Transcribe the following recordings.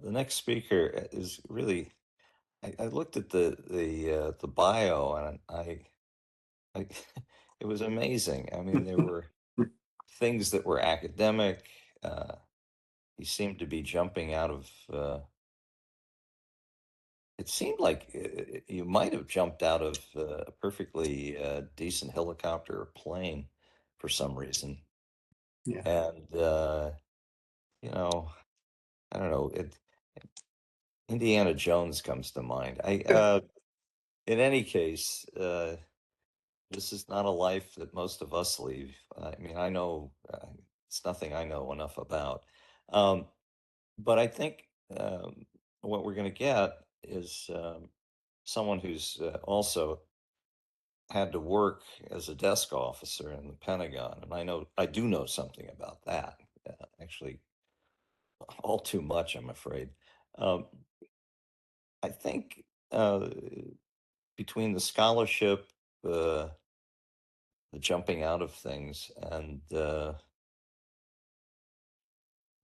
The next speaker is really. I looked at the bio and I it was amazing. I mean, there were things that were academic. He seemed to be jumping out of. It seemed like you might have jumped out of a perfectly decent helicopter or plane for some reason, Yeah. and you know, I don't know. Indiana Jones comes to mind. In any case, this is not a life that most of us leave. I mean, I know it's nothing I know enough about, um, but I think what we're going to get is someone who's also had to work as a desk officer in the Pentagon, and I do know something about that. Actually, all too much, I'm afraid. Um, I think between the scholarship, the jumping out of things, and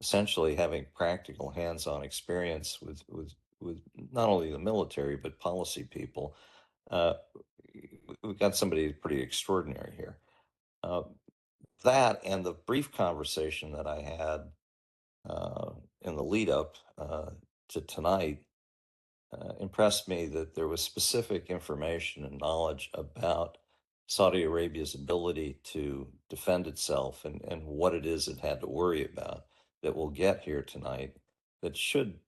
essentially having practical hands-on experience with not only the military but policy people, uh, we've got somebody pretty extraordinary here. Uh, that and the brief conversation that I had in the lead up to tonight impressed me that there was specific information and knowledge about Saudi Arabia's ability to defend itself and what it is it had to worry about that we'll get here tonight that should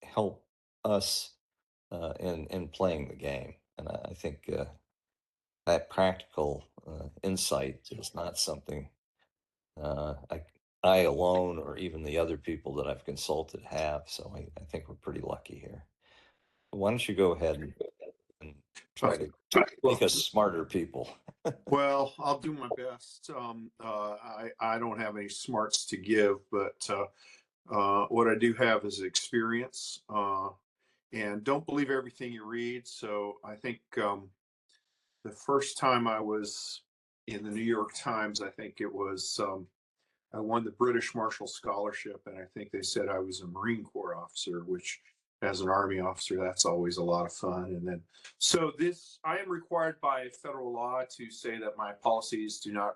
help us in playing the game. And I think that practical insight is not something I alone or even the other people that I've consulted have. So I think we're pretty lucky here. Why don't you go ahead and try Okay. to make Well, us smarter people? well, I'll do my best. I don't have any smarts to give, but what I do have is experience. And don't believe everything you read. So I think the first time I was in the New York Times, I think it was I won the British Marshall Scholarship, and I think they said I was a Marine Corps officer, which as an Army officer, that's always a lot of fun. And then, so this, I am required by federal law to say that my policies do not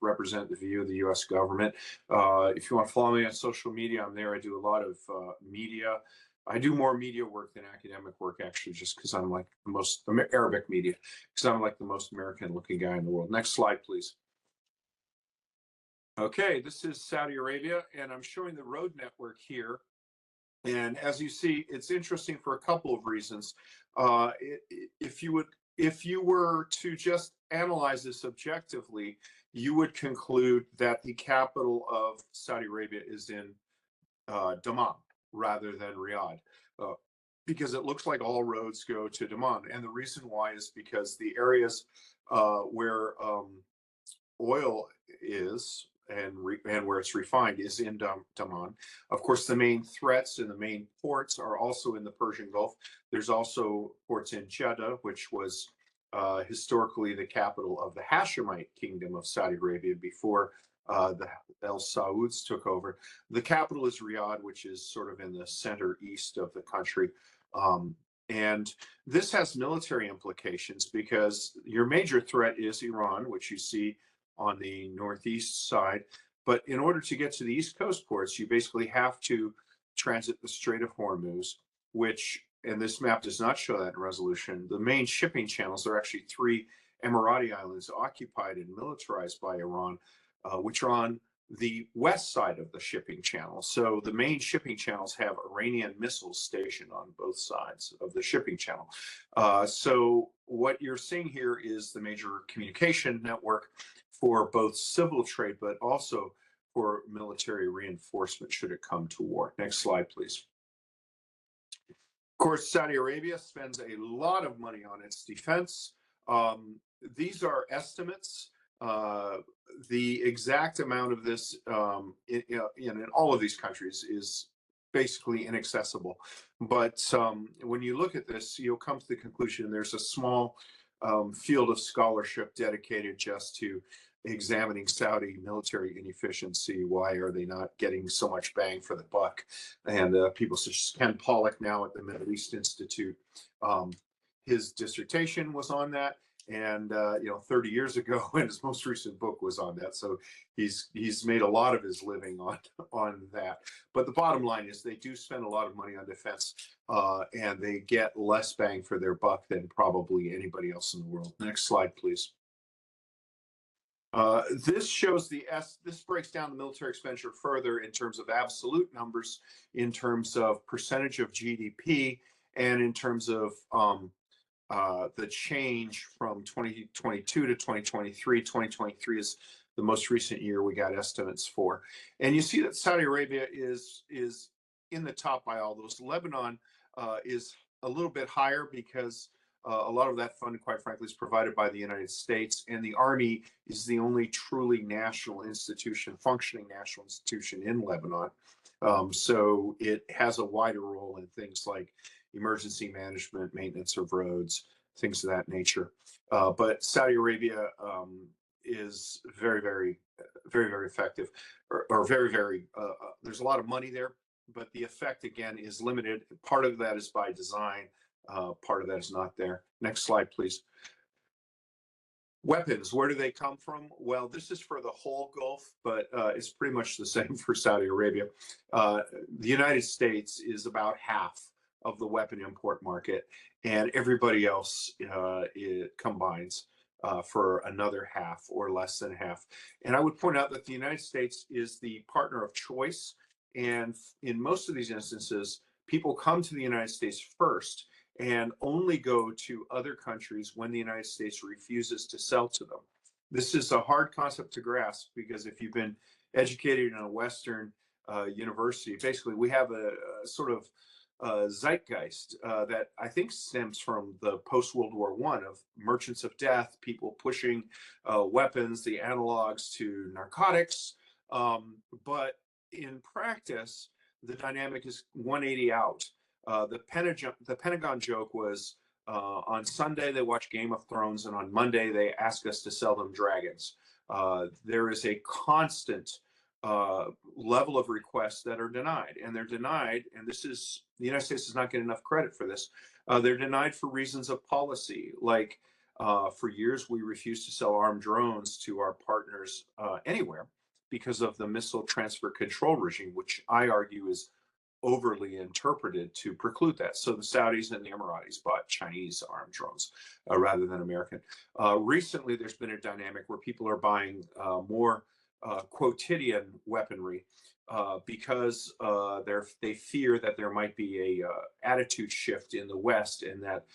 represent the view of the U.S. government. If you want to follow me on social media, I'm there. I do a lot of media. I do more media work than academic work, actually, just because I'm like the most Arabic media, because I'm like the most American looking guy in the world. Next slide, please. Okay, this is Saudi Arabia, and I'm showing the road network here. And as you see, it's interesting for a couple of reasons. If you were to just analyze this objectively, you would conclude that the capital of Saudi Arabia is in Dammam rather than Riyadh, uh, because it looks like all roads go to Dammam. And the reason why is because the areas where oil is and where it's refined is in Daman. Of course, the main threats and the main ports are also in the Persian Gulf. There's also ports in Jeddah, which was historically the capital of the Hashemite kingdom of Saudi Arabia before the El Sauds took over. The capital is Riyadh, which is sort of in the center east of the country. And this has military implications because your major threat is Iran, which you see on the northeast side. But in order to get to the East Coast ports, you basically have to transit the Strait of Hormuz, which, and this map does not show that in resolution, the main shipping channels are actually three Emirati islands occupied and militarized by Iran, which are on the west side of the shipping channel. So the main shipping channels have Iranian missiles stationed on both sides of the shipping channel. So what you're seeing here is the major communication network for both civil trade, but also for military reinforcement should it come to war. Next slide, please. Of course, Saudi Arabia spends a lot of money on its defense. These are estimates. The exact amount of this in all of these countries is basically inaccessible. But when you look at this, you'll come to the conclusion there's a small field of scholarship dedicated just to examining Saudi military inefficiency. Why are they not getting so much bang for the buck? And people such as Ken Pollock now at the Middle East Institute, um, his dissertation was on that. And 30 years ago, and his most recent book was on that. So he's made a lot of his living on that. But the bottom line is they do spend a lot of money on defense, and they get less bang for their buck than probably anybody else in the world. Next slide, please. This shows this breaks down the military expenditure further in terms of absolute numbers, in terms of percentage of GDP, and in terms of the change from 2022 to 2023. 2023 is the most recent year we got estimates for. And you see that Saudi Arabia is in the top by all those. Lebanon is a little bit higher because a lot of that fund, quite frankly, is provided by the United States, and the Army is the only truly national institution, functioning national institution in Lebanon. So it has a wider role in things like emergency management, maintenance of roads, things of that nature. But Saudi Arabia is very, very, very, very effective, or very, very. There's a lot of money there, but the effect again is limited. Part of that is by design. Part of that is not there. Next slide, please. Weapons, where do they come from? Well, this is for the whole Gulf, but it's pretty much the same for Saudi Arabia. The United States is about half of the weapon import market, and everybody else it combines for another half or less than half. And I would point out that the United States is the partner of choice, and in most of these instances, people come to the United States first and only go to other countries when the United States refuses to sell to them. This is a hard concept to grasp because if you've been educated in a Western university, basically we have a sort of zeitgeist that I think stems from the post-World War I of merchants of death, people pushing weapons, the analogs to narcotics. But in practice, the dynamic is 180 out. The Pentagon joke was on Sunday they watch Game of Thrones, and on Monday they ask us to sell them dragons. There is a constant level of requests that are denied, and they're denied. And this is the United States does not get enough credit for this. They're denied for reasons of policy, like for years we refused to sell armed drones to our partners anywhere because of the missile transfer control regime, which I argue is overly interpreted to preclude that. So the Saudis and the Emiratis bought Chinese armed drones rather than American. Recently, there's been a dynamic where people are buying more quotidian weaponry because they fear that there might be a attitude shift in the West, and that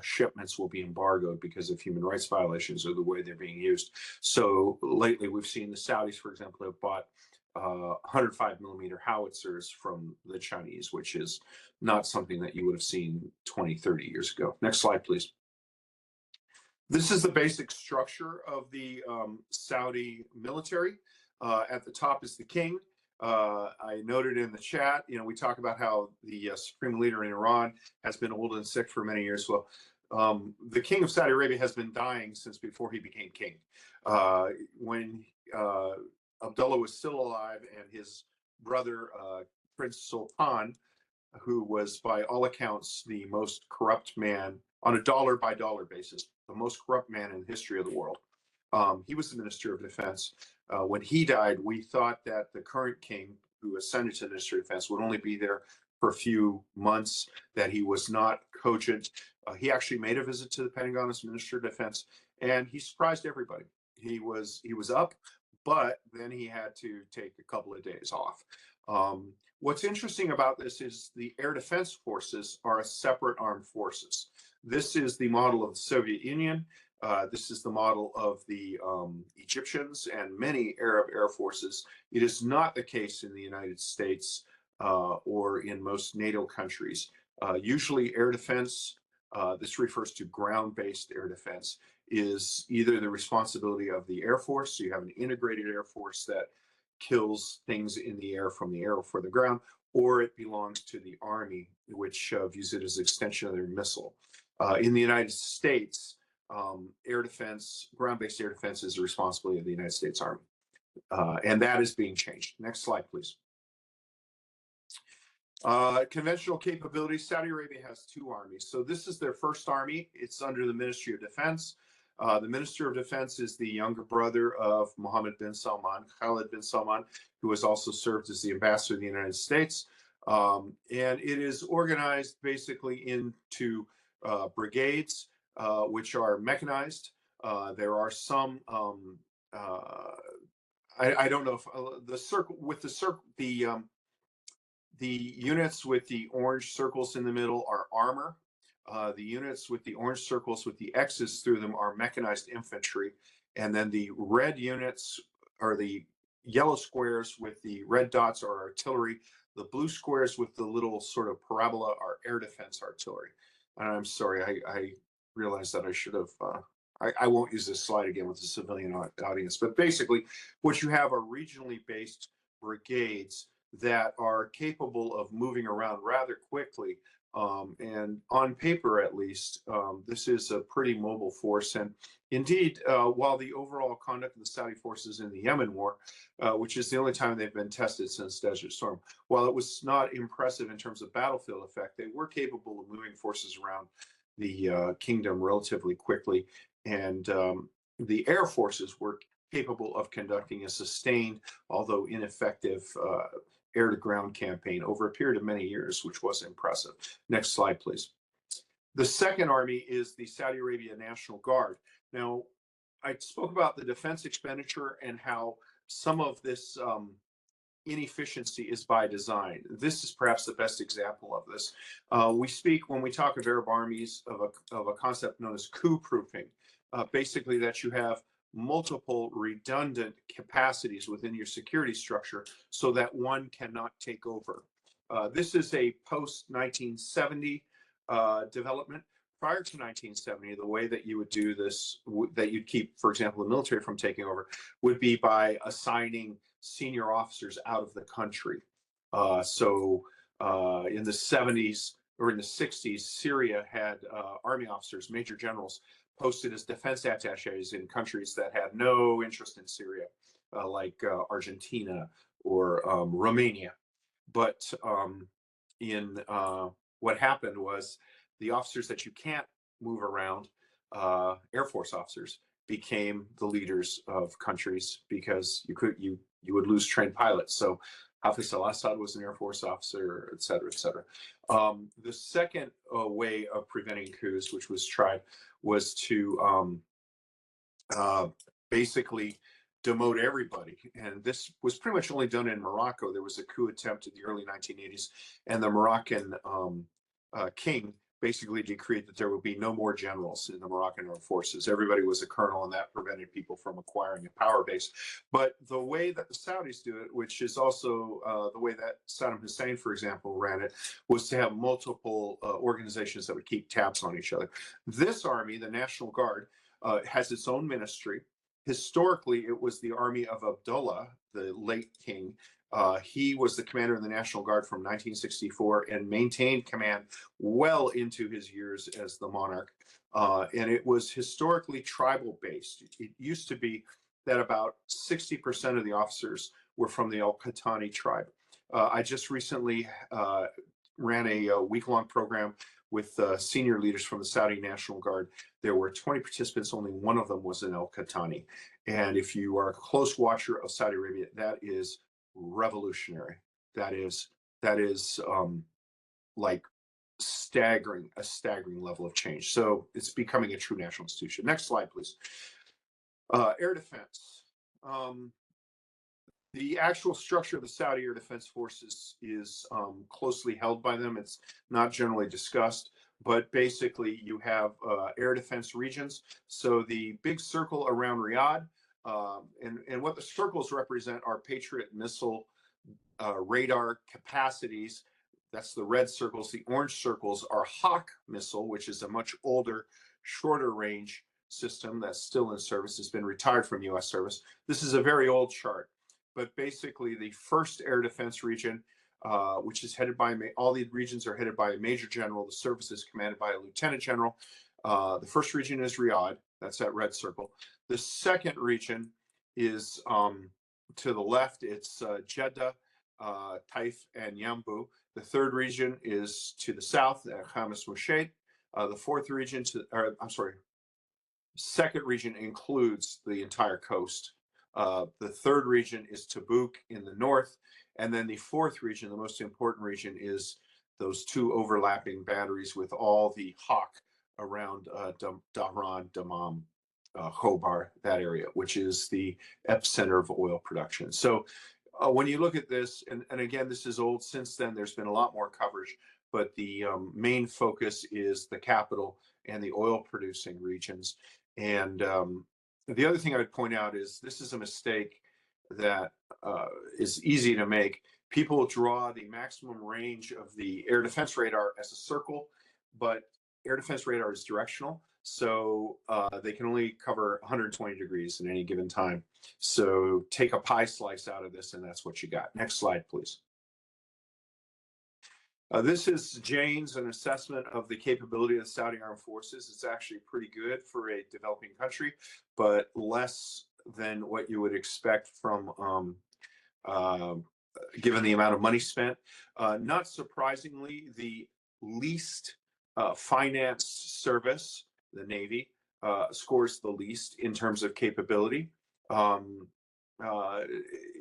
shipments will be embargoed because of human rights violations or the way they're being used. So lately, we've seen the Saudis, for example, have bought 105 millimeter howitzers from the Chinese, which is not something that you would have seen 20, 30 years ago. Next slide, please. This is the basic structure of the Saudi military. At the top is the king. I noted in the chat, we talk about how the supreme leader in Iran has been old and sick for many years. Well, the king of Saudi Arabia has been dying since before he became king. When Abdullah was still alive, and his brother, Prince Sultan, who was by all accounts the most corrupt man on a dollar by dollar basis, the most corrupt man in the history of the world. He was the Minister of Defense. When he died, we thought that the current king, who ascended to the Ministry of Defense, would only be there for a few months, that he was not cogent. He actually made a visit to the Pentagon as Minister of Defense, and he surprised everybody. He was up, but then he had to take a couple of days off. What's interesting about this is the air defense forces are a separate armed forces. This is the model of the Soviet Union. This is the model of the Egyptians and many Arab air forces. It is not the case in the United States or in most NATO countries. Usually air defense, this refers to ground-based air defense, is either the responsibility of the Air Force, so you have an integrated Air Force that kills things in the air from the air for the ground, or it belongs to the Army, which views it as an extension of their missile. In the United States, air defense, ground-based air defense is the responsibility of the United States Army. And that is being changed. Next slide, please. Conventional capabilities. Saudi Arabia has two armies. So this is their first army. It's under the Ministry of Defense. The Minister of Defense is the younger brother of Mohammed bin Salman, Khalid bin Salman, who has also served as the ambassador of the United States. And it is organized basically into brigades, which are mechanized. There are some, I don't know if the circle with the units with the orange circles in the middle are armor. The units with the orange circles with the X's through them are mechanized infantry. And then the red units, or the yellow squares with the red dots, are artillery. The blue squares with the little sort of parabola are air defense artillery. And I'm sorry, I realized that I should have, I won't use this slide again with the civilian audience. But basically, what you have are regionally based brigades that are capable of moving around rather quickly. And on paper, at least, this is a pretty mobile force. And indeed, while the overall conduct of the Saudi forces in the Yemen war, which is the only time they've been tested since Desert Storm, while it was not impressive in terms of battlefield effect, they were capable of moving forces around the kingdom relatively quickly. And the air forces were capable of conducting a sustained, although ineffective, air-to-ground campaign over a period of many years, which was impressive. Next slide, please. The second army is the Saudi Arabia National Guard. Now, I spoke about the defense expenditure and how some of this inefficiency is by design. This is perhaps the best example of this. We speak, when we talk of Arab armies, of a concept known as coup-proofing. Basically, that you have multiple redundant capacities within your security structure so that one cannot take over. This is a post-1970 development. Prior to 1970, the way that you would do this, that you'd keep, for example, the military from taking over, would be by assigning senior officers out of the country. So in the 70s or in the 60s, Syria had army officers, major generals, posted as defense attaches in countries that had no interest in Syria, like Argentina or Romania. But what happened was the officers that you can't move around, Air Force officers, became the leaders of countries because you would lose trained pilots. So Hafiz al-Assad was an Air Force officer, et cetera, et cetera. The second way of preventing coups, which was tried, was to basically demote everybody. And this was pretty much only done in Morocco. There was a coup attempt in the early 1980s, and the Moroccan king basically decreed that there would be no more generals in the Moroccan armed forces. Everybody was a colonel, and that prevented people from acquiring a power base. But the way that the Saudis do it, which is also the way that Saddam Hussein, for example, ran it, was to have multiple organizations that would keep tabs on each other. This army, the National Guard, has its own ministry. Historically, it was the army of Abdullah, the late king. He was the commander of the National Guard from 1964 and maintained command well into his years as the monarch. And it was historically tribal based. It used to be that about 60% of the officers were from the Al-Qahtani tribe. I just recently ran a week-long program with senior leaders from the Saudi National Guard. There were 20 participants, only one of them was an Al-Qahtani. And if you are a close watcher of Saudi Arabia, that is revolutionary. That is like a staggering level of change. So it's becoming a true national institution. Next slide, please. Air defense. The actual structure of the Saudi Air Defense Forces is closely held by them. It's not generally discussed, but basically you have air defense regions. So the big circle around Riyadh, and what the circles represent are Patriot missile radar capacities. That's the red circles. The orange circles are Hawk missile, which is a much older, shorter range system that's still in service. It's been retired from U.S. service. This is a very old chart. But basically, the first air defense region, which is headed by, all the regions are headed by a major general. The service is commanded by a lieutenant general. The first region is Riyadh. That's that red circle. The second region is to the left. It's Jeddah, Taif, and Yambu. The third region is to the south, Hamas Moshe. The fourth region second region includes the entire coast. The third region is Tabuk in the north. And then the fourth region, the most important region, is those two overlapping batteries with all the hawk around Dahran, Dammam, Khobar, that area, which is the epicenter of oil production. So when you look at this, and again, this is old. Since then, there's been a lot more coverage, but the main focus is the capital and the oil-producing regions. And the other thing I would point out is this is a mistake that is easy to make. People draw the maximum range of the air defense radar as a circle, but air defense radar is directional. So they can only cover 120 degrees at any given time. So take a pie slice out of this, and that's what you got. Next slide, please. This is Jane's an assessment of the capability of the Saudi Armed Forces. It's actually pretty good for a developing country, but less than what you would expect from given the amount of money spent. Not surprisingly, the least financed service, the Navy, scores the least in terms of capability.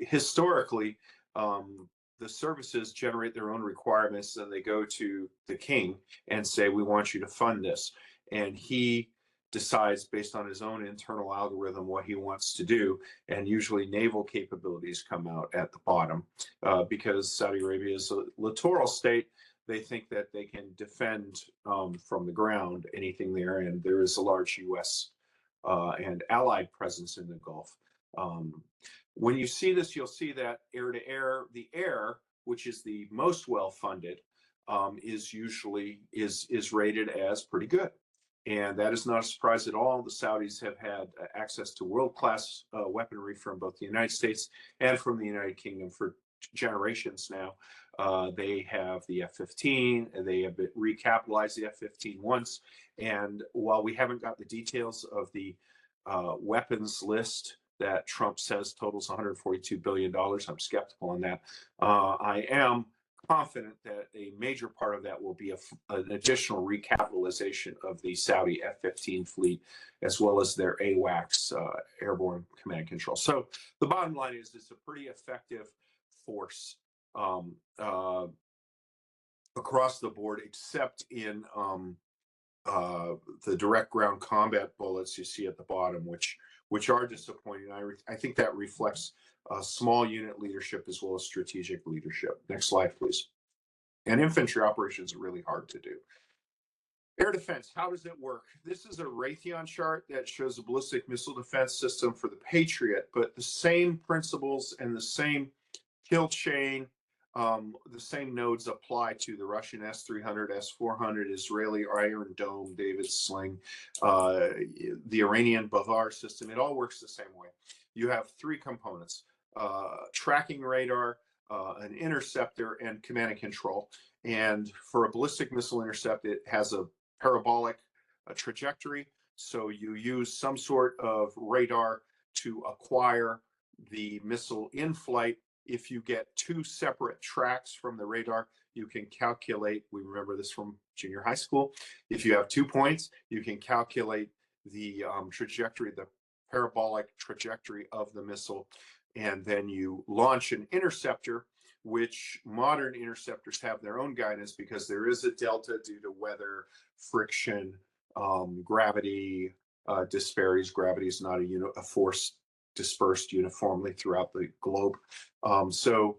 Historically, the services generate their own requirements, and they go to the king and say, we want you to fund this. And he decides based on his own internal algorithm what he wants to do. And usually naval capabilities come out at the bottom because Saudi Arabia is a littoral state. They think that they can defend from the ground anything there. And there is a large US and allied presence in the Gulf. When you see this, you'll see that air to air, the air, which is the most well funded, is usually is rated as pretty good. And that is not a surprise at all. The Saudis have had access to world-class weaponry from both the United States and from the United Kingdom for generations now. They have the F-15, and they have recapitalized the F-15 once. And while we haven't got the details of the weapons list that Trump says totals $142 billion, I'm skeptical on that. I am confident that a major part of that will be an additional recapitalization of the Saudi F-15 fleet, as well as their AWACS, airborne command and control. So the bottom line is it's a pretty effective force across the board, except in the direct ground combat bullets you see at the bottom, which are disappointing. I think that reflects small unit leadership as well as strategic leadership. Next slide, please. And infantry operations are really hard to do. Air defense, how does it work? This is a Raytheon chart that shows a ballistic missile defense system for the Patriot, but the same principles and the same kill chain, the same nodes apply to the Russian S-300, S-400, Israeli Iron Dome, David's Sling, the Iranian Bavar system. It all works the same way. You have three components: tracking radar, an interceptor, and command and control. And for a ballistic missile intercept, it has a parabolic trajectory. So you use some sort of radar to acquire the missile in flight. If you get two separate tracks from the radar, you can calculate, we remember this from junior high school, if you have 2 points, you can calculate the trajectory, the parabolic trajectory of the missile, and then you launch an interceptor, which modern interceptors have their own guidance because there is a delta due to weather, friction, gravity disparities. Gravity is not a force dispersed uniformly throughout the globe. So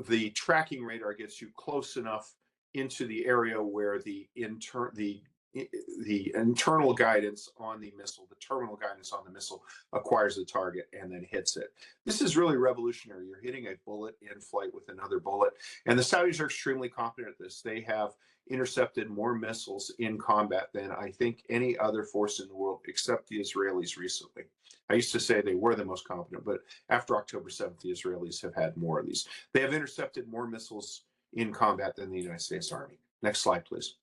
the tracking radar gets you close enough into the area where the internal guidance on the missile, the terminal guidance on the missile, acquires the target and then hits it. This is really revolutionary. You're hitting a bullet in flight with another bullet. And the Saudis are extremely competent at this. They have intercepted more missiles in combat than I think any other force in the world, except the Israelis recently. I used to say they were the most competent, but after October 7th, the Israelis have had more of these. They have intercepted more missiles in combat than the United States Army. Next slide, please.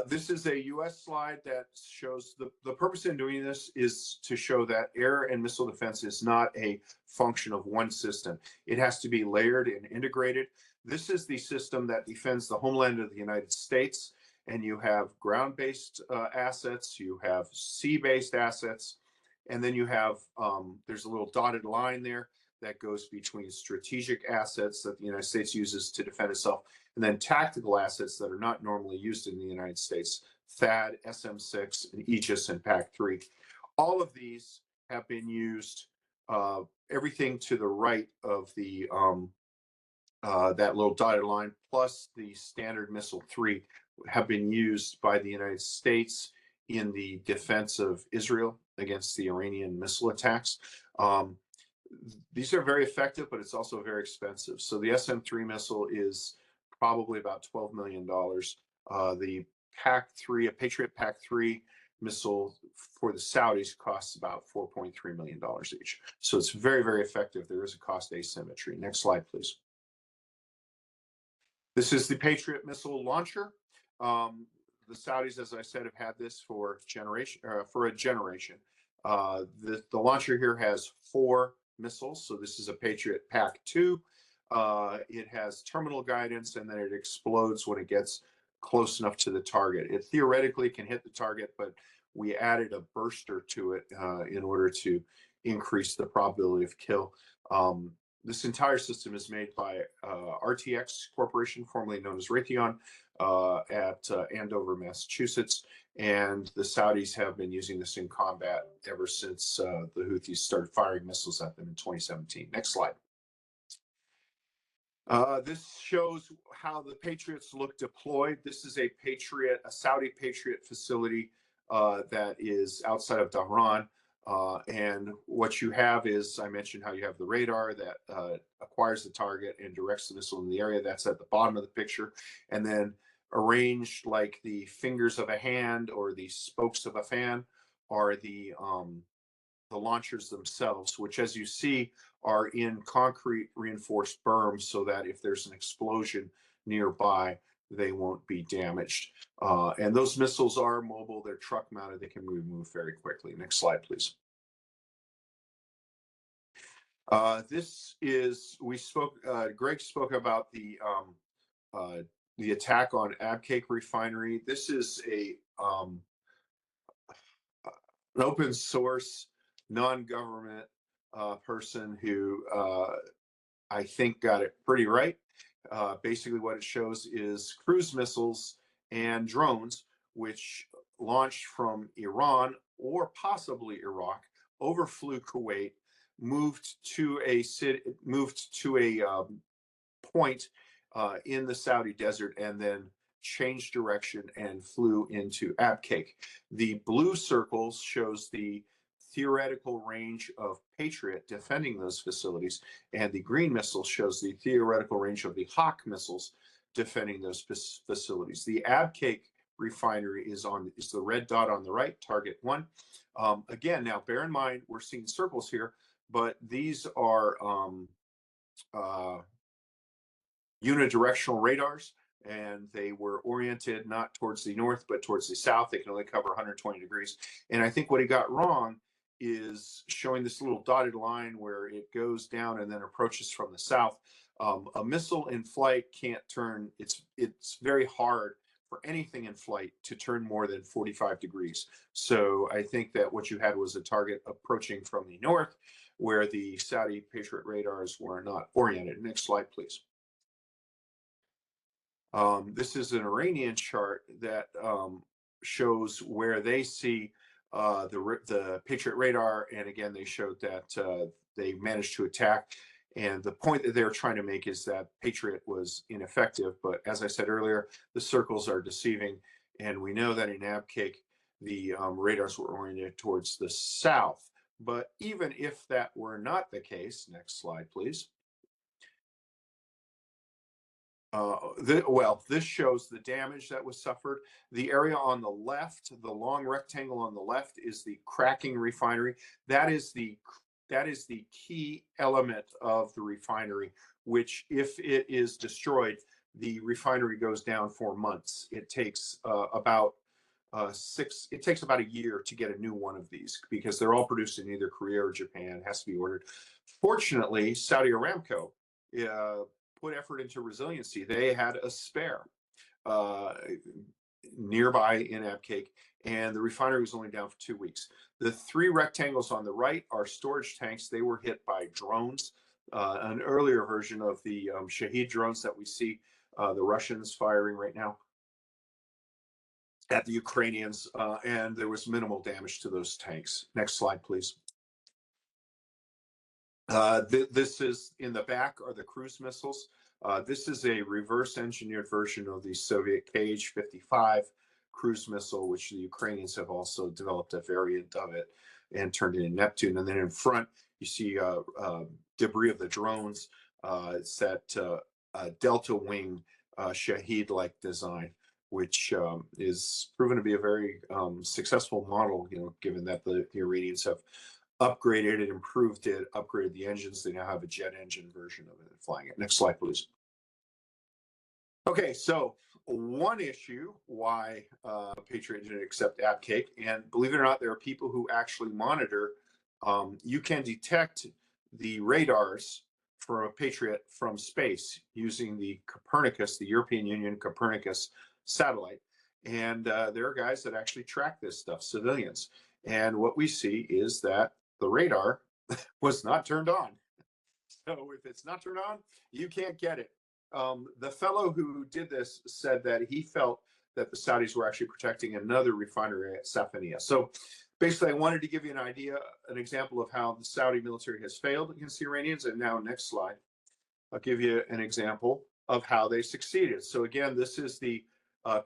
This is a US slide that shows the purpose in doing this is to show that air and missile defense is not a function of one system. It has to be layered and integrated. This is the system that defends the homeland of the United States. And you have ground-based assets, you have sea-based assets, and then you have, there's a little dotted line there that goes between strategic assets that the United States uses to defend itself, and then tactical assets that are not normally used in the United States, THAAD, SM-6, and Aegis and PAC-3. All of these have been used, everything to the right of the that little dotted line, plus the Standard Missile 3, have been used by the United States in the defense of Israel against the Iranian missile attacks. These are very effective, but it's also very expensive. So the SM-3 missile is probably about $12 million. The PAC-3, a Patriot PAC-3 missile for the Saudis costs about $4.3 million each. So it's very, very effective. There is a cost asymmetry. Next slide, please. This is the Patriot missile launcher. The Saudis, as I said, have had this for a generation. The launcher here has 4 missiles. So this is a Patriot PAC-2. It has terminal guidance, and then it explodes when it gets close enough to the target. It theoretically can hit the target, but we added a burster to it in order to increase the probability of kill. This entire system is made by RTX Corporation, formerly known as Raytheon, at Andover, Massachusetts. And the Saudis have been using this in combat ever since the Houthis started firing missiles at them in 2017. Next slide. This shows how the Patriots look deployed. This is a Saudi Patriot facility that is outside of Dhahran. And what you have is, I mentioned how you have the radar that acquires the target and directs the missile in the area. That's at the bottom of the picture. And then arranged like the fingers of a hand or the spokes of a fan are the launchers themselves, which, as you see, are in concrete reinforced berms so that if there's an explosion nearby, they won't be damaged. And those missiles are mobile. They're truck mounted. They can move very quickly. Next slide, please. This is, Greg spoke about the attack on Abqaiq refinery. This is an open source, non-government person who I think got it pretty right. Basically what it shows is cruise missiles and drones, which launched from Iran or possibly Iraq, overflew Kuwait, moved to a point in the Saudi desert, and then changed direction and flew into Abqaiq. The blue circles shows the theoretical range of Patriot defending those facilities, and the green missile shows the theoretical range of the Hawk missiles defending those facilities. The Abqaiq refinery is the red dot on the right, target 1. Again, now bear in mind, we're seeing circles here, but these are unidirectional radars, and they were oriented not towards the north, but towards the south. They can only cover 120 degrees. And I think what he got wrong is showing this little dotted line where it goes down and then approaches from the south. A missile in flight can't turn, it's very hard for anything in flight to turn more than 45 degrees. So I think that what you had was a target approaching from the north where the Saudi Patriot radars were not oriented. Next slide, please. This is an Iranian chart that shows where they see the Patriot radar, and again, they showed that they managed to attack. And the point that they're trying to make is that Patriot was ineffective. But as I said earlier, the circles are deceiving, and we know that in Abqaiq, the radars were oriented towards the south. But even if that were not the case, next slide, please. This shows the damage that was suffered. The area on the left, the long rectangle on the left, is the cracking refinery. That is the key element of the refinery, which, if it is destroyed, the refinery goes down for months. It takes about it takes about a year to get a new one of these because they're all produced in either Korea or Japan. It has to be ordered. Fortunately, Saudi Aramco put effort into resiliency. They had a spare uh, nearby in Abcake, and the refinery was only down for 2 weeks. The three rectangles on the right are storage tanks. They were hit by drones, an earlier version of the Shahed drones that we see the Russians firing right now at the Ukrainians, and there was minimal damage to those tanks. Next slide, please. This is in the back are the cruise missiles. This is a reverse engineered version of the Soviet Kh-55 cruise missile, which the Ukrainians have also developed a variant of it and turned it into Neptune. And then in front, you see debris of the drones. It's that Delta Wing Shahed-like design, which is proven to be a very successful model, given that the Iranians have upgraded it, improved it, upgraded the engines. They now have a jet engine version of it flying it. Next slide, please. Okay, so one issue why Patriot didn't accept Abcake, and believe it or not, there are people who actually monitor. You can detect the radars for a Patriot from space using the Copernicus, the European Union Copernicus satellite. And there are guys that actually track this stuff, civilians. And what we see is that the radar was not turned on. So if it's not turned on, you can't get it. The fellow who did this said that he felt that the Saudis were actually protecting another refinery at Safaniya. So basically, I wanted to give you an example of how the Saudi military has failed against the Iranians. And now, next slide, I'll give you an example of how they succeeded. So again, this is the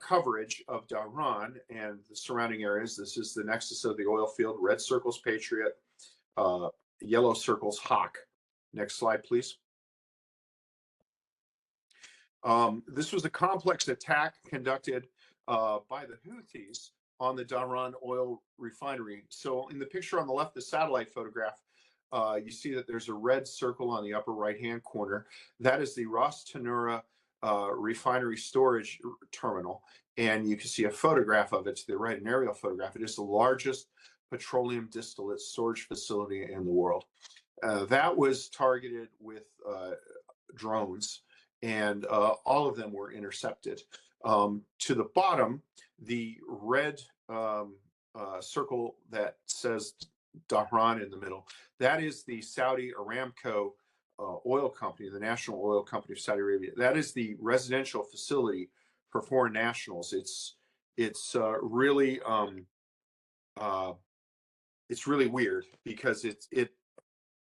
coverage of Dhahran and the surrounding areas. This is the nexus of the oil field. Red circles Patriot, yellow circles Hawk. Next slide, please. This was a complex attack conducted by the Houthis on the Dhahran oil refinery. So in the picture on the left, the satellite photograph, you see that there's a red circle on the upper right-hand corner. That is the Ras Tanura refinery storage terminal. And you can see a photograph of it to the right, an aerial photograph. It is the largest petroleum distillate storage facility in the world. That was targeted with drones, and all of them were intercepted. To the bottom, the red circle that says Dhahran in the middle, that is the Saudi Aramco oil company, the national oil company of Saudi Arabia. That is the residential facility for foreign nationals. It's really weird because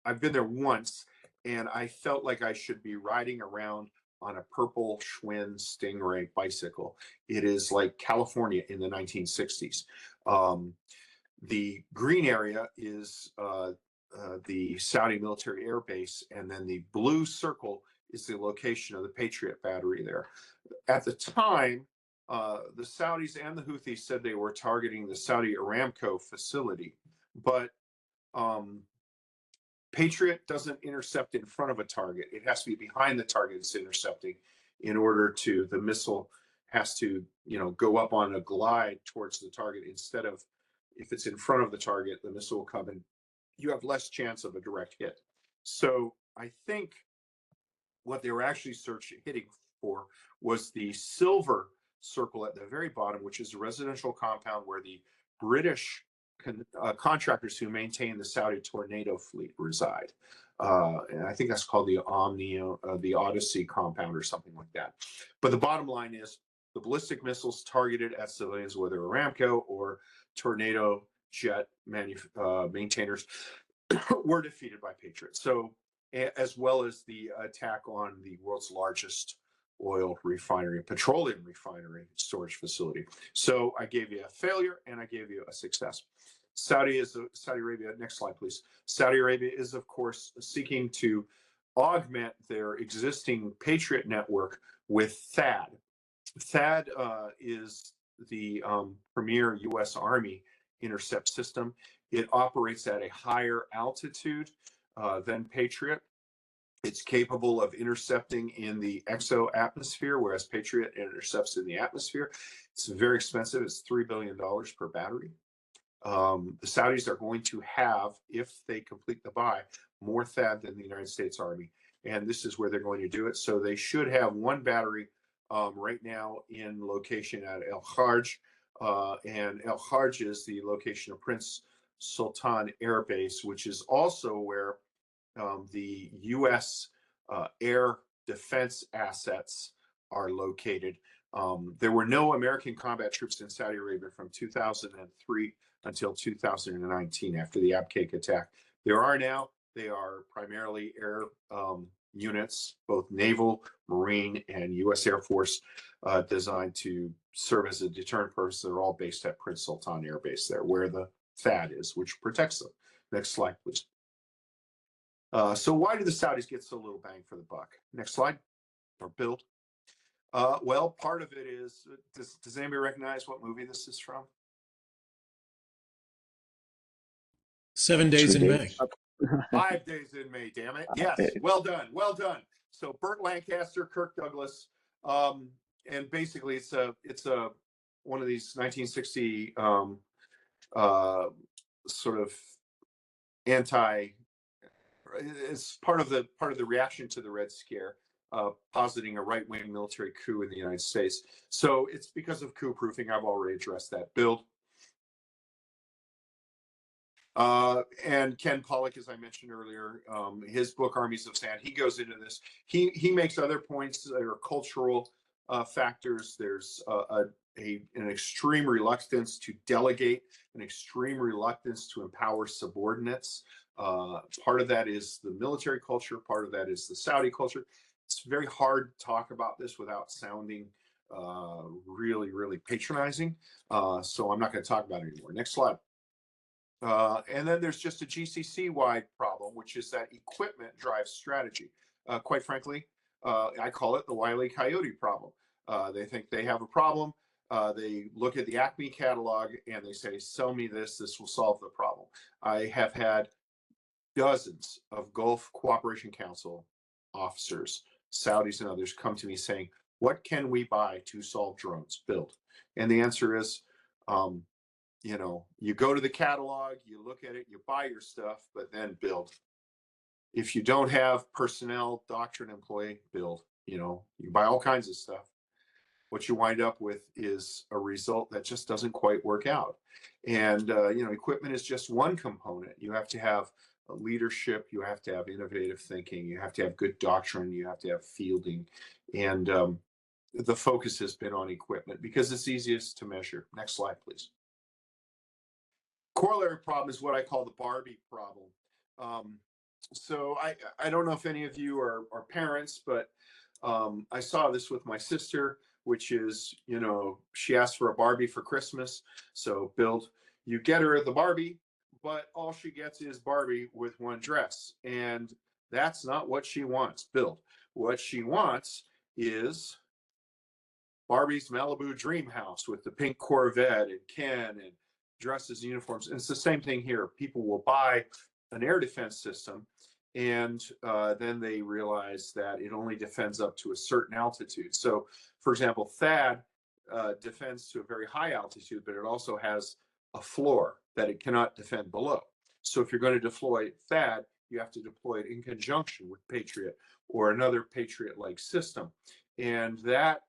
I've been there once, and I felt like I should be riding around on a purple Schwinn Stingray bicycle. It is like California in the 1960s. The green area is the Saudi military air base, and then the blue circle is the location of the Patriot battery there. At the time, the Saudis and the Houthis said they were targeting the Saudi Aramco facility, but Patriot doesn't intercept in front of a target. It has to be behind the target it's intercepting in order to, the missile has to, go up on a glide towards the target instead of, if it's in front of the target, the missile will come and you have less chance of a direct hit. So I think what they were actually hitting for was the silver circle at the very bottom, which is a residential compound where the British contractors who maintain the Saudi Tornado fleet reside. And I think that's called the the Odyssey compound or something like that. But the bottom line is the ballistic missiles targeted at civilians, whether Aramco or Tornado jet maintainers, were defeated by Patriot. So, as well as the attack on the world's largest oil refinery, petroleum refinery storage facility. So I gave you a failure and I gave you a success. Saudi Arabia, next slide, please. Saudi Arabia is, of course, seeking to augment their existing Patriot network with THAAD. THAAD is the premier U.S. Army intercept system. It operates at a higher altitude than Patriot. It's capable of intercepting in the exo atmosphere, whereas Patriot intercepts in the atmosphere. It's very expensive. It's $3 billion per battery. The Saudis are going to have, if they complete the buy, more THAAD than the United States Army. And this is where they're going to do it. So they should have one battery right now in location at El Kharj. And El Kharj is the location of Prince Sultan Air Base, which is also where the U.S. Air defense assets are located. There were no American combat troops in Saudi Arabia from 2003 until 2019 after the Abqaiq attack. There are now. They are primarily air units, both naval, marine, and U.S. Air Force, designed to serve as a deterrent purpose. They're all based at Prince Sultan Air Base there, where the THAAD is, which protects them. Next slide, please. So why do the Saudis get so little bang for the buck? Next slide, or build. Well, part of it is, does anybody recognize what movie this is from? 7 Days in May. 5 Days in May, damn it. Yes, well done, well done. So Burt Lancaster, Kirk Douglas, and basically it's a one of these 1960 sort of anti. It's part of the reaction to the Red Scare, positing a right-wing military coup in the United States. So it's because of coup proofing. I've already addressed that. Build. And Ken Pollock, as I mentioned earlier, his book Armies of Sand, he goes into this. He makes other points that are cultural factors. There's an extreme reluctance to delegate, an extreme reluctance to empower subordinates. Part of that is the military culture. Part of that is the Saudi culture. It's very hard to talk about this without sounding really, really patronizing. So I'm not going to talk about it anymore. Next slide. And then there's just a GCC-wide problem, which is that equipment drives strategy. Quite frankly, I call it the Wile E. Coyote problem. They think they have a problem. They look at the Acme catalog and they say, sell me this, this will solve the problem. I have had dozens of Gulf Cooperation Council officers, Saudis and others, come to me saying, what can we buy to solve drones? Build. And the answer is, you know, you go to the catalog, you look at it, you buy your stuff, but then build. If you don't have personnel, doctrine, employee, build. You know, you buy all kinds of stuff. What you wind up with is a result that just doesn't quite work out. And, you know, equipment is just one component. You have to have leadership, you have to have innovative thinking, you have to have good doctrine, you have to have fielding. And the focus has been on equipment because it's easiest to measure. Next slide, please. Corollary problem is what I call the Barbie problem. So I don't know if any of you are parents, but I saw this with my sister, which is, you know, she asked for a Barbie for Christmas. So build, you get her the Barbie, but all she gets is Barbie with one dress. And that's not what she wants. Build. What she wants is Barbie's Malibu dream house with the pink Corvette and Ken and dresses and uniforms. And it's the same thing here. People will buy an air defense system and then they realize that it only defends up to a certain altitude. So, for example, THAAD defends to a very high altitude, but it also has a floor that it cannot defend below. So if you're going to deploy THAAD, you have to deploy it in conjunction with Patriot or another Patriot-like system. And that,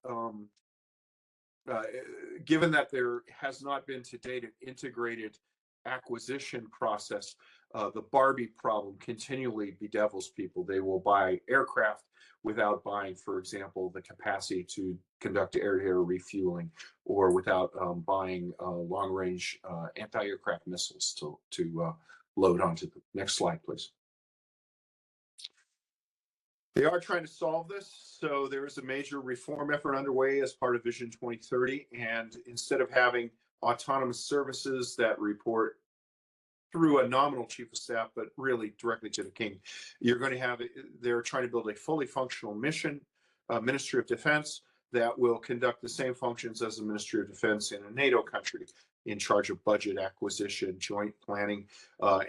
given that there has not been to date an integrated acquisition process, the Barbie problem continually bedevils people. They will buy aircraft without buying, for example, the capacity to conduct air-to-air refueling, or without buying long-range anti-aircraft missiles to load onto them. Next slide, please. They are trying to solve this. So there is a major reform effort underway as part of Vision 2030. And instead of having autonomous services that report through a nominal chief of staff, but really directly to the king, you're going to have, they're trying to build a fully functional mission, Ministry of Defense, that will conduct the same functions as the Ministry of Defense in a NATO country, in charge of budget acquisition, joint planning.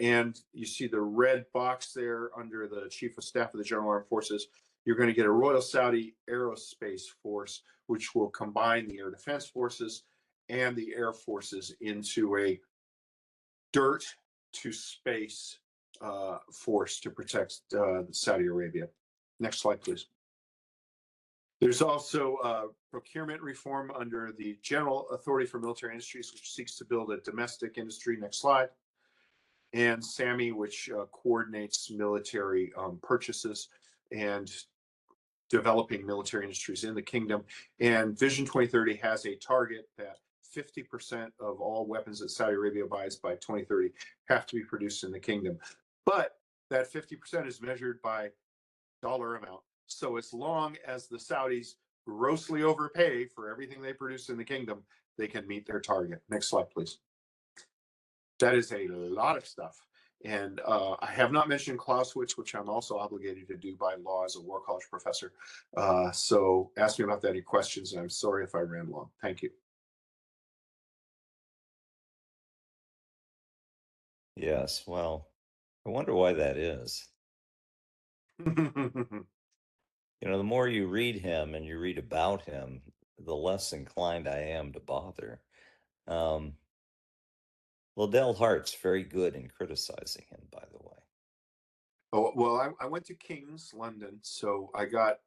And you see the red box there under the Chief of Staff of the General Armed Forces. You're going to get a Royal Saudi Aerospace Force, which will combine the Air Defense Forces and the Air Forces into a dirt to space force to protect Saudi Arabia. Next slide, please. There's also procurement reform under the General Authority for Military Industries, which seeks to build a domestic industry. Next slide. And SAMI, which coordinates military purchases and developing military industries in the kingdom. And Vision 2030 has a target that 50% of all weapons that Saudi Arabia buys by 2030 have to be produced in the kingdom. But that 50% is measured by dollar amount. So as long as the Saudis grossly overpay for everything they produce in the kingdom, they can meet their target. Next slide, please. That is a lot of stuff. And I have not mentioned Clausewitz, which I'm also obligated to do by law as a War College professor. So ask me about that any questions, and I'm sorry if I ran long. Thank you. Yes, well, I wonder why that is. You know, the more you read him and you read about him, the less inclined I am to bother. Liddell Hart's very good in criticizing him, by the way. Oh, well, I went to King's London, so I got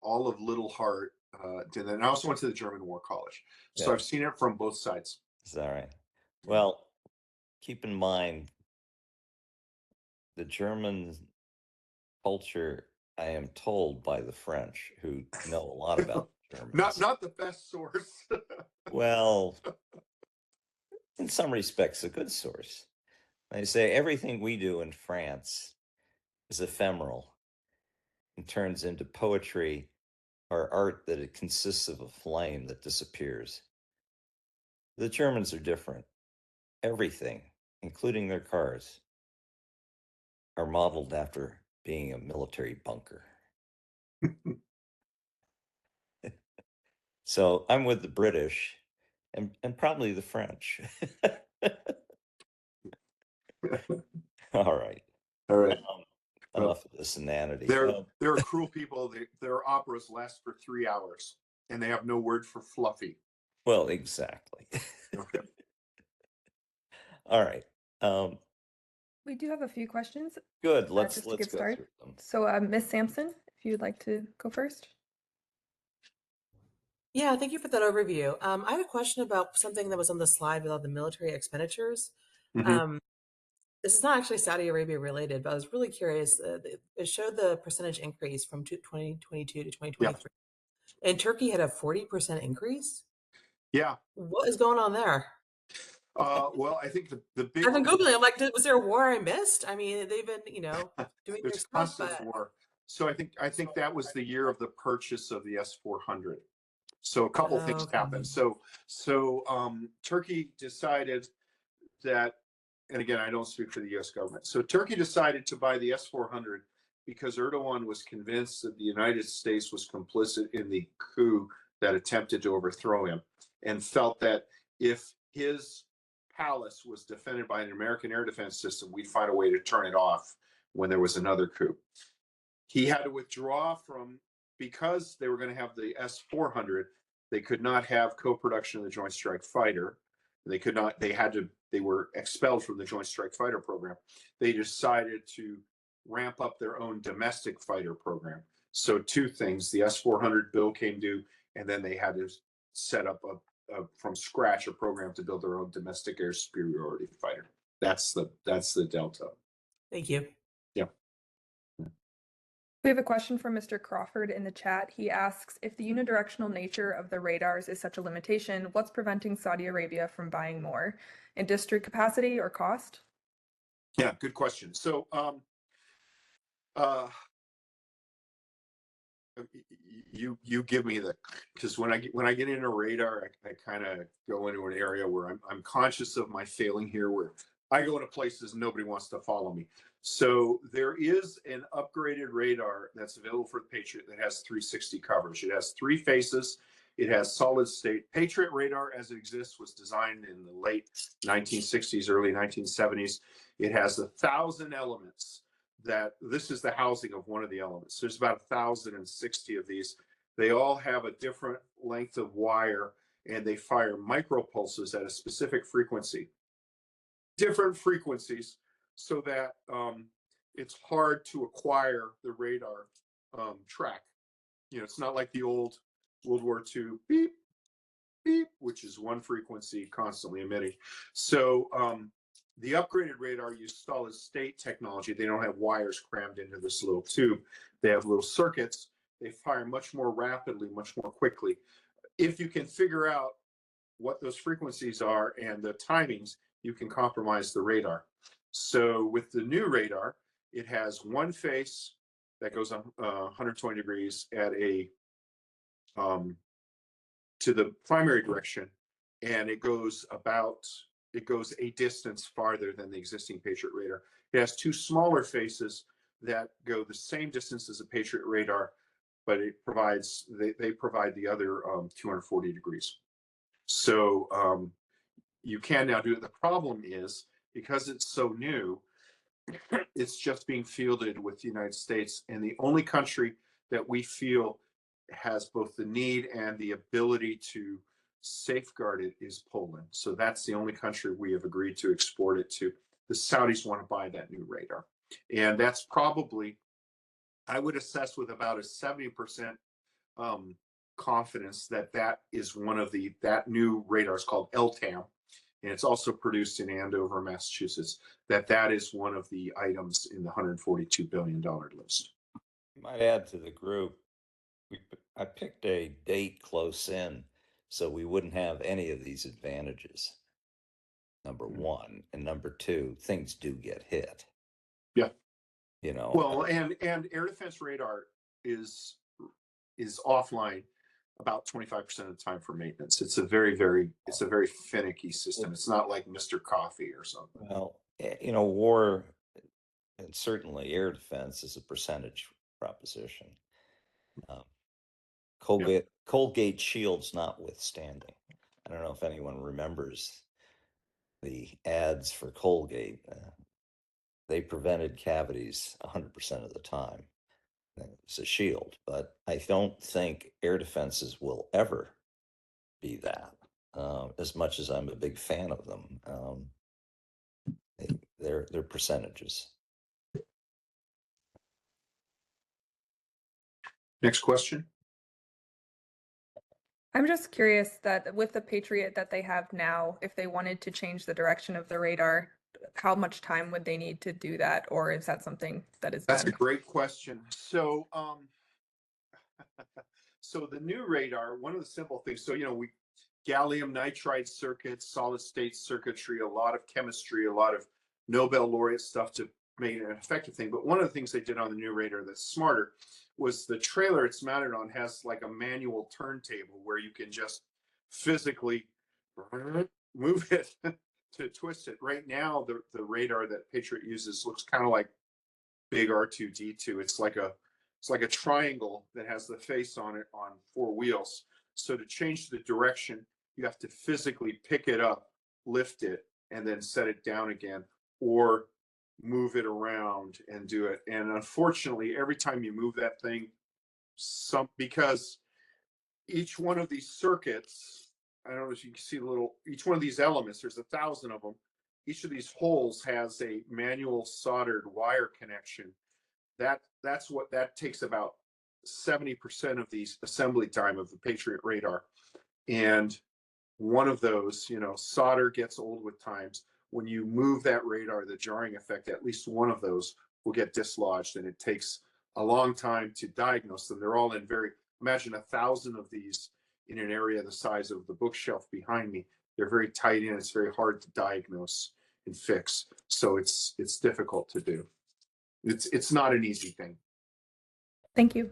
all of Little Hart. And then I also went to the German War College. So Yeah. I've seen it from both sides. Is that right? Well, keep in mind the German culture, I am told by the French, who know a lot about Germans. Not the best source. Well, in some respects, a good source. They say everything we do in France is ephemeral and turns into poetry or art that it consists of a flame that disappears. The Germans are different. Everything, including their cars, are modeled after being a military bunker. So I'm with the British and probably the French. All right. All right. Enough of this inanity. There are cruel people. Their operas last for 3 hours, and they have no word for fluffy. Well, exactly. Okay. All right. We do have a few questions. Good. Let's just to go get started. through them. So, Ms. Sampson, if you would like to go first. Yeah, thank you for that overview. I had a question about something that was on the slide with all the military expenditures. Mhm. This is not actually Saudi Arabia related, but I was really curious. It showed the percentage increase from 2022 to 2023. And Turkey had a 40% increase. Yeah. What is going on there? Well, I think the big. I've been Googling. I'm like, was there a war I missed? I mean, they've been, doing their There's stuff, constant but war. So I think that was the year of the purchase of the S-400. So a couple things okay. happened. Turkey decided that, and again, I don't speak for the U.S. government. So Turkey decided to buy the S-400 because Erdogan was convinced that the United States was complicit in the coup that attempted to overthrow him, and felt that if his palace was defended by an American air defense system, we'd find a way to turn it off when there was another coup. He had to withdraw because they were going to have the S-400. They could not have co-production of the Joint Strike Fighter. They were expelled from the Joint Strike Fighter program. They decided to ramp up their own domestic fighter program. So two things: the S-400 bill came due, and then they had to set up from scratch a program to build their own domestic air superiority fighter. That's the delta. Thank you. Yeah. We have a question from Mr. Crawford in the chat. He asks, if the unidirectional nature of the radars is such a limitation, what's preventing Saudi Arabia from buying more? Industry capacity or cost? Yeah, good question. So you give me because when I get into radar, I kind of go into an area where I'm conscious of my failing here, where I go into places nobody wants to follow me. So there is an upgraded radar that's available for the Patriot that has 360 coverage. It has 3 faces. It has solid state. Patriot radar as it exists was designed in the late 1960s, early 1970s. It has 1,000 elements. That this is the housing of one of the elements. There's about 1,060 of these. They all have a different length of wire, and they fire micropulses at a specific frequency. Different frequencies, so that it's hard to acquire the radar track. It's not like the old World War II beep, beep, which is one frequency constantly emitting. So the upgraded radar use solid state technology. They don't have wires crammed into this little tube. They have little circuits. They fire much more rapidly, much more quickly. If you can figure out what those frequencies are and the timings, you can compromise the radar. So with the new radar, it has one face that goes on 120 degrees at a to the primary direction, and it goes a distance farther than the existing Patriot radar. It has two smaller faces that go the same distance as a Patriot radar, but they provide the other 240 degrees. So you can now do it. The problem is, because it's so new, it's just being fielded with the United States, and the only country that we feel has both the need and the ability to safeguard it is Poland. So that's the only country we have agreed to export it to. The Saudis want to buy that new radar, and that's probably, I would assess with about a 70% confidence that is one of that new radar is called LTAM, and it's also produced in Andover, Massachusetts. That is one of the items in the $142 billion list. I might add to the group, I picked a date close in so we wouldn't have any of these advantages. Number one, and number two, things do get hit. Yeah. Well, and air defense radar is offline about 25% of the time for maintenance. It's a very finicky system. It's not like Mr. Coffee or something. Well, war, and certainly air defense, is a percentage proposition. Colgate shields notwithstanding. I don't know if anyone remembers the ads for Colgate. They prevented cavities 100% of the time. It's a shield, but I don't think air defenses will ever be that. As much as I'm a big fan of them, they're percentages. Next question. I'm just curious that with the Patriot that they have now, if they wanted to change the direction of the radar, how much time would they need to do that? Or is that something that is That's done? a great question. So, so the new radar, one of the simple things, so, gallium nitride circuits, solid state circuitry, a lot of chemistry, a lot of Nobel laureate stuff to make it an effective thing. But one of the things they did on the new radar that's smarter was the trailer it's mounted on has like a manual turntable where you can just physically move it to twist it. Right now, the radar that Patriot uses looks kind of like big R2D2. It's like a triangle that has the face on it on four wheels. So to change the direction, you have to physically pick it up, lift it, and then set it down again, or move it around and do it. And unfortunately, every time you move that thing, because each one of these circuits, I don't know if you can see each one of these elements, there's 1,000 of them. Each of these holes has a manual soldered wire connection. That takes about 70% of the assembly time of the Patriot radar. And one of those, solder gets old with times. When you move that radar, the jarring effect, at least one of those will get dislodged, and it takes a long time to diagnose them. They're all imagine 1,000 of these in an area the size of the bookshelf behind me. They're very tight in. It's very hard to diagnose and fix. So it's difficult to do. It's not an easy thing. Thank you.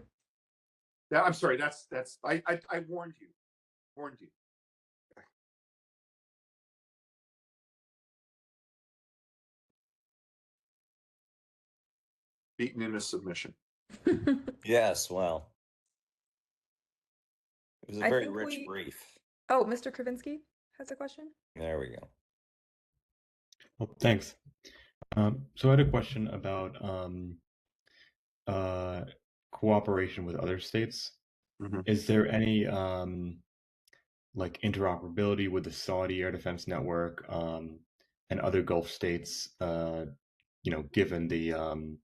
Yeah, I'm sorry. I warned you. Beaten into submission. Yes, well, It was a I very think rich brief. Oh, Mr. Kravinsky has a question. There we go. Well, thanks. So I had a question about uh, cooperation with other states. Mhm. Is there any like interoperability with the Saudi air defense network and other Gulf states? Given the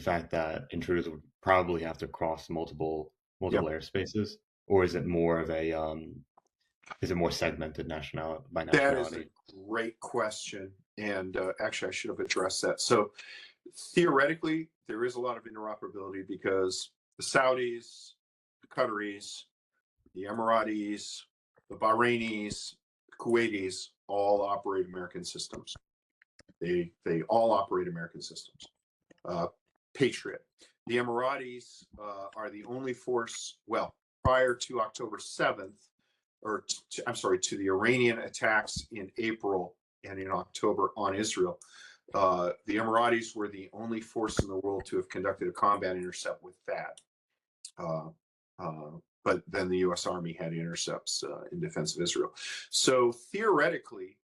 fact that intruders would probably have to cross multiple Yeah, airspaces, or is it more of a is it more segmented by that is a nationality? great question. And actually, I should have addressed that. So theoretically, there is a lot of interoperability because the Saudis, the Qataris, the Emiratis, the Bahrainis, the Kuwaitis all operate American systems. They all operate American systems. Patriot. The Emiratis are the only force, well, prior to October 7th, I'm sorry, to the Iranian attacks in April and in October on Israel, the Emiratis were the only force in the world to have conducted a combat intercept with that. But then the U.S. Army had intercepts in defense of Israel. So theoretically,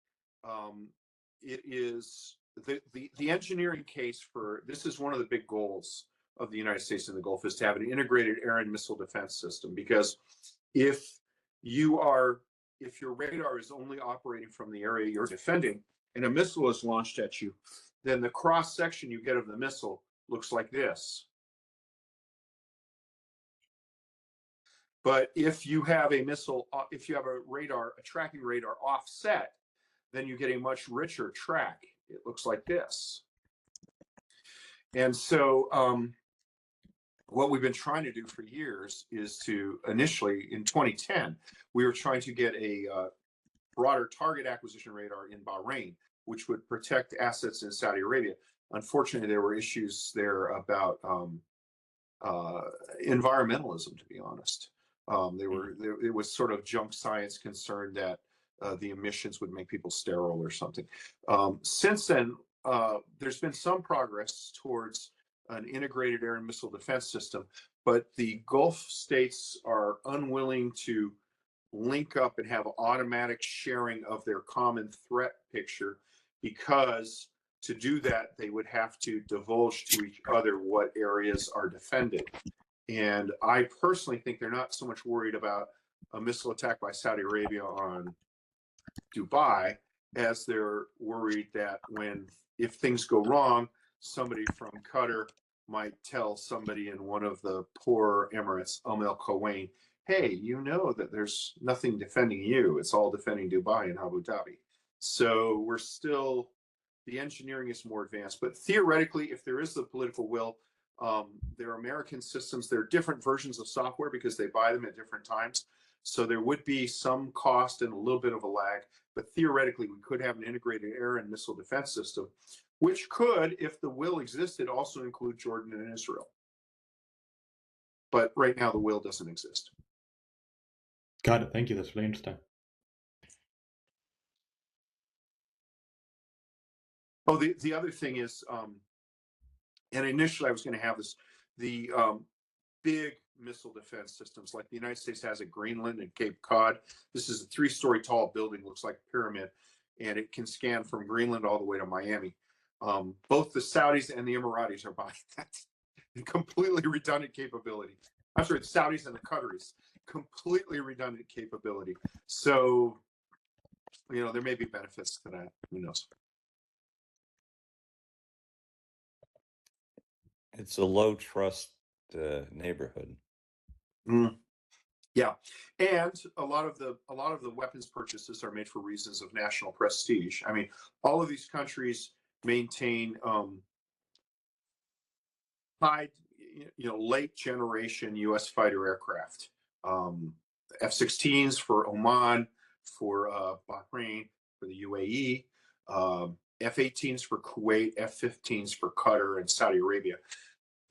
it is the engineering case for this is one of the big goals of the United States in the Gulf is to have an integrated air and missile defense system. Because if your radar is only operating from the area you're defending and a missile is launched at you, then the cross section you get of the missile looks like this. But if you have a missile, if you have a tracking radar offset, then you get a much richer track. It looks like this. And so what we've been trying to do for years is to initially in 2010, we were trying to get a broader target acquisition radar in Bahrain, which would protect assets in Saudi Arabia. Unfortunately, there were issues there about environmentalism, to be honest. It was sort of junk science concerned that the emissions would make people sterile or something. Since then, there's been some progress towards an integrated air and missile defense system, but the Gulf states are unwilling to link up and have automatic sharing of their common threat picture because to do that, they would have to divulge to each other what areas are defended. And I personally think they're not so much worried about a missile attack by Saudi Arabia on Dubai as they're worried that if things go wrong, somebody from Qatar might tell somebody in one of the poor Emirates, Al Quwain, hey, you know that there's nothing defending you. It's all defending Dubai and Abu Dhabi. So the engineering is more advanced. But theoretically, if there is the political will, there are American systems. There are different versions of software because they buy them at different times. So there would be some cost and a little bit of a lag. But theoretically, we could have an integrated air and missile defense system, which could, if the will existed, also include Jordan and Israel. But right now, the will doesn't exist. Got it. Thank you. That's really interesting. Oh, the other thing is, and initially I was going to have the big missile defense systems like the United States has at Greenland and Cape Cod. This is a 3-story tall building, looks like a pyramid, and it can scan from Greenland all the way to Miami. Both the Saudis and the Emiratis are buying that. Completely redundant capability. I'm sorry, the Saudis and the Qataris, completely redundant capability. So, there may be benefits to that. Who knows? It's a low trust neighborhood. Yeah, and a lot of the weapons purchases are made for reasons of national prestige. I mean, all of these countries maintain late generation U.S. fighter aircraft, F-16s for Oman, for Bahrain, for the UAE, F-18s for Kuwait, F-15s for Qatar and Saudi Arabia.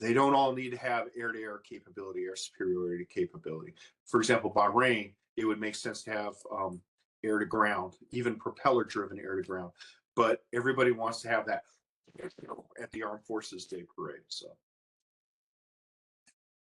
They don't all need to have air-to-air capability, air superiority capability. For example, Bahrain, it would make sense to have air-to-ground, even propeller-driven air-to-ground. But everybody wants to have that at the Armed Forces Day Parade. So.